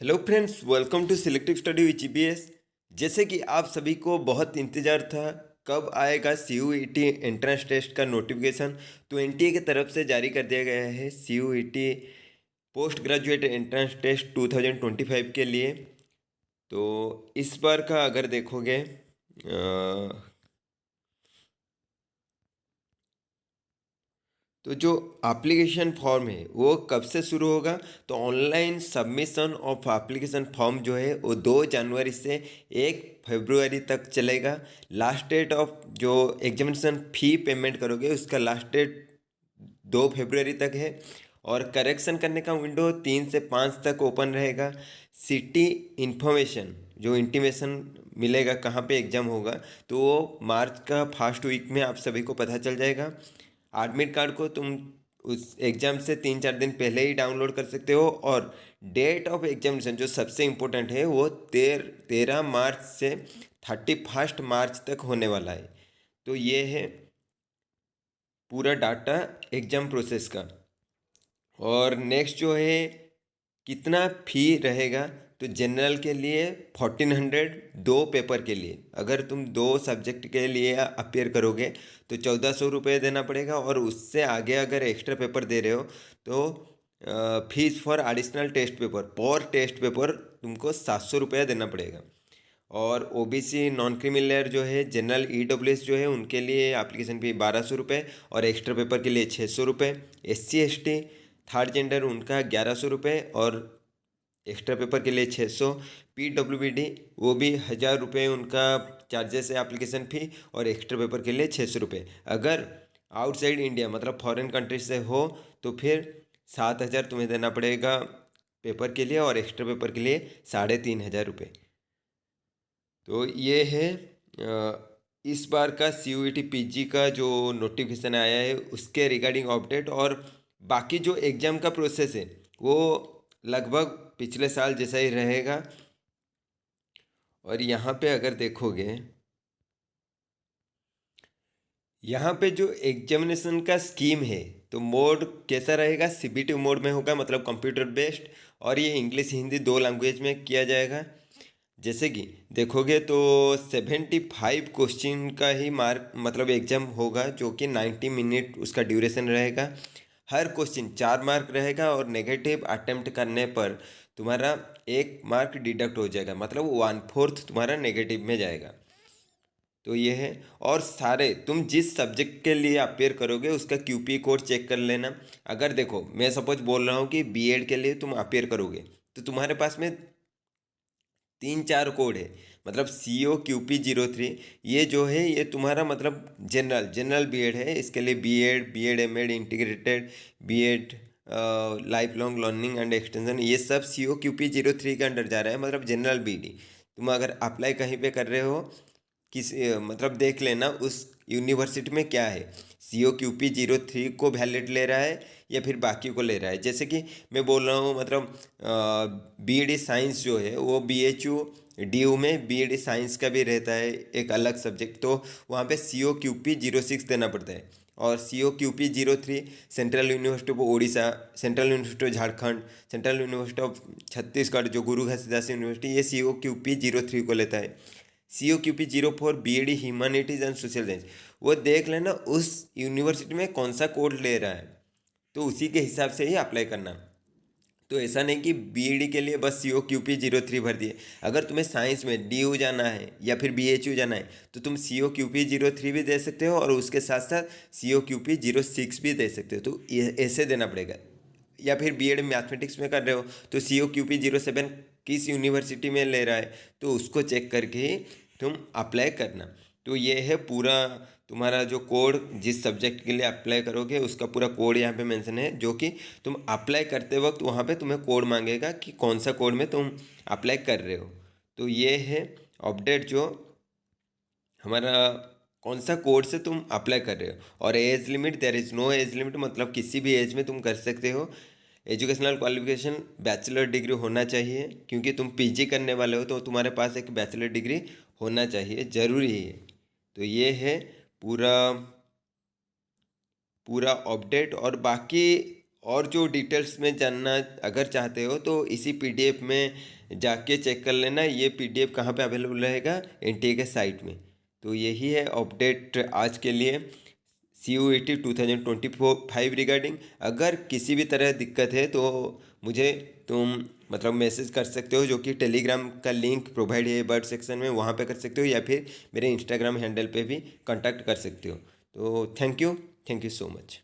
Hello friends, welcome to selective study with GPS. जैसे कि आप सभी को बहुत इंतज़ार था कब आएगा सीयूईटी एंट्रेंस टेस्ट का नोटिफिकेशन। तो एनटीए की तरफ से जारी कर दिया गया है CUET post graduate entrance test 2025 के लिए। तो इस बार का अगर देखोगे तो जो एप्लीकेशन फॉर्म है वो कब से शुरू होगा। तो online submission of application form जो है वो 2 जनवरी से 1 फरवरी तक चलेगा। लास्ट डेट ऑफ जो एग्जामिनेशन फ़ी पेमेंट करोगे उसका लास्ट डेट 2 फरवरी तक है। और करेक्शन करने का विंडो 3 से 5 तक ओपन रहेगा। सिटी इन्फॉर्मेशन जो इंटीमेशन मिलेगा कहाँ पे एग्ज़ाम होगा तो वो मार्च का फर्स्ट वीक में आप सभी को पता चल जाएगा। एडमिट कार्ड को तुम उस एग्ज़ाम से 3-4 दिन पहले ही डाउनलोड कर सकते हो। और डेट ऑफ एग्जामिनेशन जो सबसे इम्पोर्टेंट है वो 13 मार्च से 31 मार्च तक होने वाला है। तो ये है पूरा डाटा एग्ज़ाम प्रोसेस का। और नेक्स्ट जो है कितना फ़ी रहेगा। तो जनरल के लिए 1400, 2 पेपर के लिए अगर तुम 2 सब्जेक्ट के लिए अपेयर करोगे तो 1400 रुपये देना पड़ेगा। और उससे आगे अगर एक्स्ट्रा पेपर दे रहे हो तो fees for additional test paper पर टेस्ट पेपर तुमको 700 रुपया देना पड़ेगा। और ओबीसी नॉन क्रीमिलियर जो है जनरल ईडब्ल्यूएस जो है उनके लिए एप्लीकेशन फ़ी 1200 रुपये और एक्स्ट्रा पेपर के लिए 600 रुपये। एससी एसटी थर्ड जेंडर उनका 1100 रुपये और एक्स्ट्रा पेपर के लिए 600। पीडब्ल्यूबीडी वो भी 1000 रुपये उनका चार्जेस है एप्लीकेशन फ़ी और एक्स्ट्रा पेपर के लिए 600 रुपये। अगर आउटसाइड इंडिया मतलब फॉरेन कंट्री से हो तो फिर 7000 तुम्हें देना पड़ेगा पेपर के लिए और एक्स्ट्रा पेपर के लिए 3500 रुपये। तो ये है इस बार का सीयूईटी पीजी का जो नोटिफिकेशन आया है उसके रिगार्डिंग अपडेट। और बाकी जो एग्ज़ाम का प्रोसेस है वो लगभग पिछले साल जैसा ही रहेगा। और यहाँ पे अगर देखोगे यहाँ पे जो एग्जामिनेशन का स्कीम है तो मोड कैसा रहेगा, सीबीटी मोड में होगा मतलब कंप्यूटर बेस्ड। और ये इंग्लिश हिंदी 2 लैंग्वेज में किया जाएगा। जैसे कि देखोगे तो 75 क्वेश्चन का ही मार्क मतलब एग्जाम होगा जो कि 90 मिनट उसका ड्यूरेशन रहेगा। हर क्वेश्चन 4 मार्क रहेगा और नेगेटिव अटेम्प्ट करने पर तुम्हारा 1 मार्क डिडक्ट हो जाएगा मतलब 1/4 तुम्हारा नेगेटिव में जाएगा। तो ये है। और सारे तुम जिस सब्जेक्ट के लिए अपेयर करोगे उसका क्यूपी कोड चेक कर लेना। अगर देखो मैं सपोज बोल रहा हूँ कि बीएड के लिए तुम अपेयर करोगे तो तुम्हारे पास में 3-4 कोड है। मतलब CO QP03 ये जो है ये तुम्हारा मतलब जनरल बीएड है। इसके लिए BEd MEd integrated BEd life long learning and extension ये सब CO QP03 के अंडर जा रहा है मतलब जनरल बीडी। तुम अगर अप्लाई कहीं पे कर रहे हो किस मतलब देख लेना उस यूनिवर्सिटी में क्या है, CO QP03 को वैलिड ले रहा है या फिर बाकी को ले रहा है। जैसे कि मैं बोल रहा हूँ मतलब बीईडी साइंस जो है वो BHU DU में बीईडी साइंस का भी रहता है एक अलग सब्जेक्ट। तो वहाँ पे CO QP06 देना पड़ता है। और CO QP03 central university of Orissa, central university of Jharkhand, central university of Chhattisgarh जो गुरु घासीदास यूनिवर्सिटी ये CO QP03 को लेता है। CO QP04 BEd humanities and social science वो देख लेना उस यूनिवर्सिटी में कौन सा कोड ले रहा है तो उसी के हिसाब से ही अप्लाई करना। तो ऐसा नहीं कि बीईडी के लिए बस CO QP03 भर दिए। अगर तुम्हें साइंस में DU जाना है या फिर BHU जाना है तो तुम CO QP03 भी दे सकते हो और उसके साथ साथ CO QP06 भी दे सकते हो। तो ऐसे देना पड़ेगा। या फिर बीएड मैथमेटिक्स में कर रहे हो तो CO QP07 किस यूनिवर्सिटी में ले रहा है तो उसको चेक करके ही तुम अप्लाई करना। तो ये है पूरा तुम्हारा जो कोड जिस सब्जेक्ट के लिए अप्लाई करोगे उसका पूरा कोड यहाँ पे मेंशन है जो कि तुम अप्लाई करते वक्त वहाँ पे तुम्हें कोड मांगेगा कि कौन सा कोड में तुम अप्लाई कर रहे हो। तो ये है अपडेट जो हमारा कौन सा कोड से तुम अप्लाई कर रहे हो। और age limit there is no age limit मतलब किसी भी एज में तुम कर सकते हो। एजुकेशनल क्वालिफिकेशन बैचलर डिग्री होना चाहिए क्योंकि तुम पीजी करने वाले हो तो तुम्हारे पास एक बैचलर डिग्री होना चाहिए, ज़रूरी है। तो ये है पूरा पूरा अपडेट। और बाकी और जो डिटेल्स में जानना अगर चाहते हो तो इसी पीडीएफ में जाके चेक कर लेना, ये पीडीएफ कहाँ पे अवेलेबल रहेगा, एनटीए के साइट में। तो यही है अपडेट आज के लिए CUET 2025 रिगार्डिंग। अगर किसी भी तरह दिक्कत है तो मुझे तुम मतलब मैसेज कर सकते हो, जो कि टेलीग्राम का लिंक प्रोवाइड है बर्ड सेक्शन में, वहाँ पे कर सकते हो, या फिर मेरे इंस्टाग्राम हैंडल पे भी कांटेक्ट कर सकते हो। तो थैंक यू सो मच।